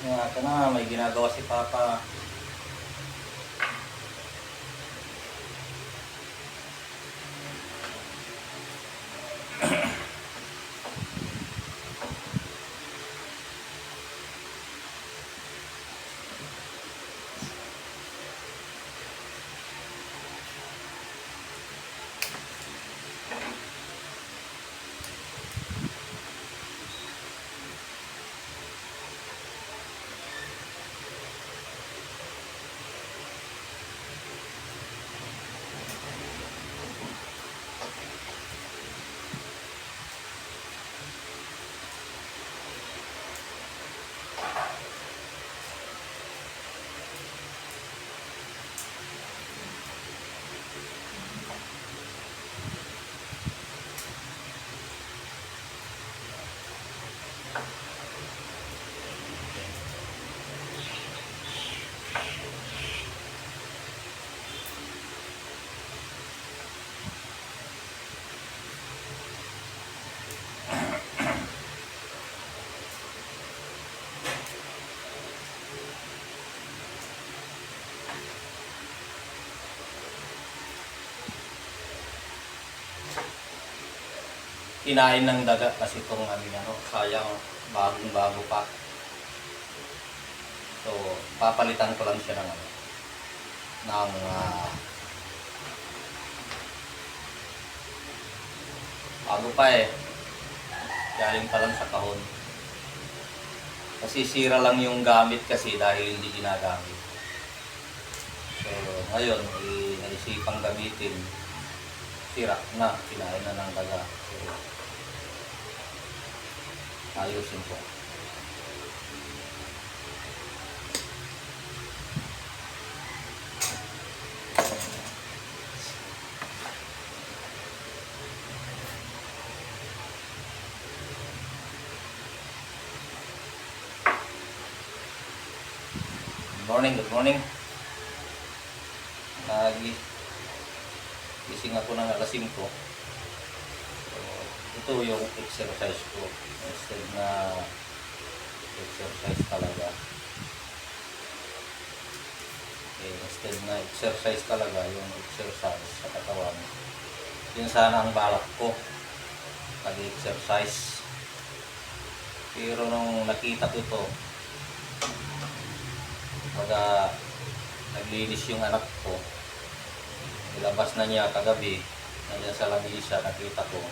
Nga ka na, may ginagawa si Papa. Kinain ng daga kasi itong aming sayang bagong-bago pa. So, papalitan ko lang siya ng bago pa eh. Galing pa lang sa kahon. Kasi sira lang yung gamit kasi dahil hindi ginagamit. So, ngayon, naisipang gamitin. Sira na, kinain na ng daga. So, ayusin ko. Good morning. Gising ako ng alas 5. So, ito yung exercise ko. Instead na exercise talaga. Okay, instead na exercise talaga, yung exercise sa katawan. Yun sana ang balak ko. Pag-exercise. Pero nung nakita ko ito, baga naglinis yung anak ko, nilabas na niya kagabi, nandiyan sa lamisa, nakita ko.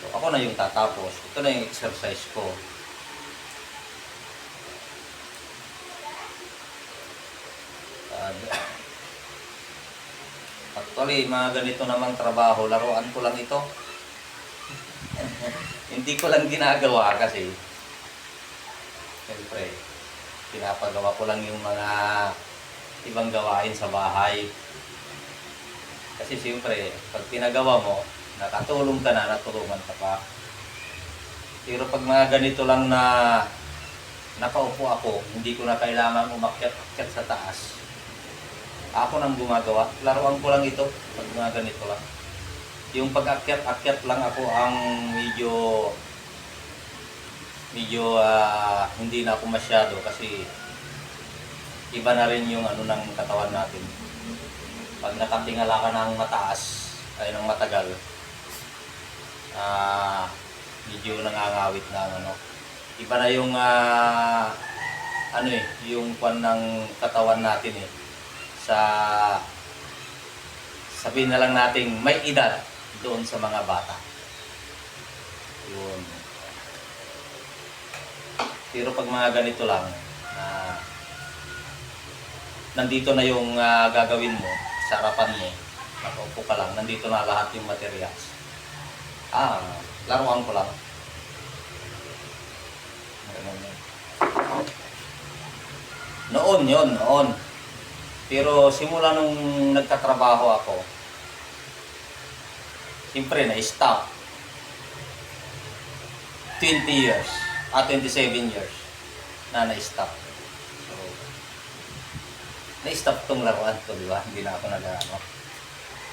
So ako na yung tatapos, ito na yung exercise ko. Actually, mga ganito namang trabaho, laruan ko lang ito. Hindi ko lang ginagawa kasi siyempre pinapagawa ko lang yung mga ibang gawain sa bahay. Kasi siyempre, pag pinagawa mo, nakatulong ka na, natulungan ka pa. Pero pag mga ganito lang na nakaupo ako, hindi ko na kailangan umakyat-akyat sa taas. Ako nang gumagawa. Laruan ko lang ito, pag mga ganito lang. Yung pag-akyat-akyat lang ako ang medyo hindi na ako masyado kasi iba na rin yung ng katawan natin. Pag nakatingala ka ng mataas ay ng matagal, medyo nangangawit na iba na yung yung kwan ng katawan natin sa sabihin na lang nating may edad doon sa mga bata. Yun. Pero pag mga ganito lang, nandito na yung gagawin mo, sa harapan mo, nakaupo ka lang, nandito na lahat yung materials. Laruan ko lang. Noon. Pero simula nung nagtatrabaho ako, siyempre na-stop. 27 years na-stop. So, na-stop tong laruan ko, di ba? Hindi na ako nag-ano.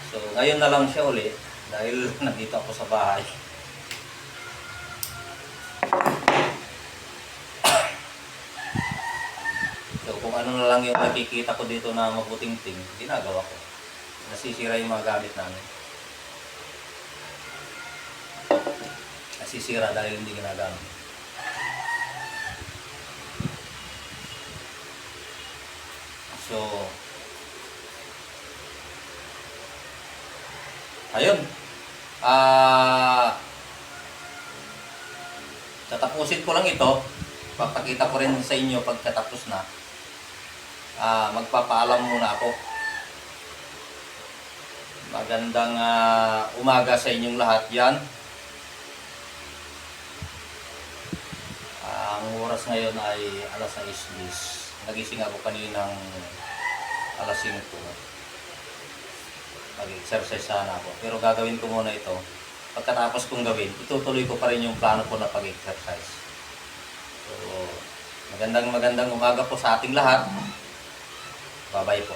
So, ngayon na lang siya uli dahil nandito ako sa bahay. ano na lang yung nakikita ko dito na mabuting ting, ginagawa ko. Nasisira yung mga gamit namin. Nasisira dahil hindi ginagamit. So, ayun. Tatapusin ko lang ito. Papakita ko rin sa inyo pagkatapos na. Magpapaalam muna ako. Magandang umaga sa inyong lahat yan. Ang oras ngayon ay alas 6:10. Nagising ako kaninang alas 5. Mag-exercise sana ako. Pero gagawin ko muna ito. Pagkatapos kong gawin, itutuloy ko pa rin yung plano ko na pag-exercise. So, magandang umaga po sa ating lahat. Bye-bye po.